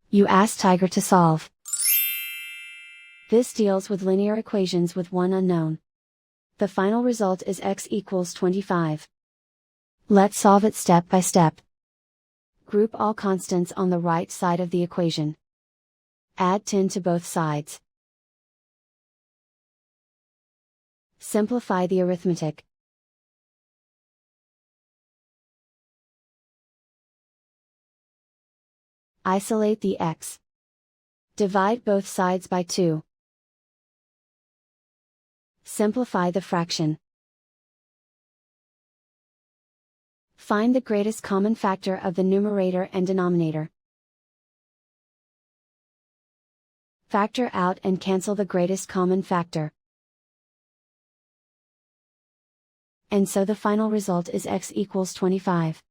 You ask Tiger to solve. This deals with linear equations with one unknown. The final result is x equals 25. Let's solve it step by step. Group all constants on the right side of the equation. Add 10 to both sides. Simplify the arithmetic. Isolate the x. Divide both sides by 2. Simplify the fraction. Find the greatest common factor of the numerator and denominator. Factor out and cancel the greatest common factor. And so the final result is x equals 25.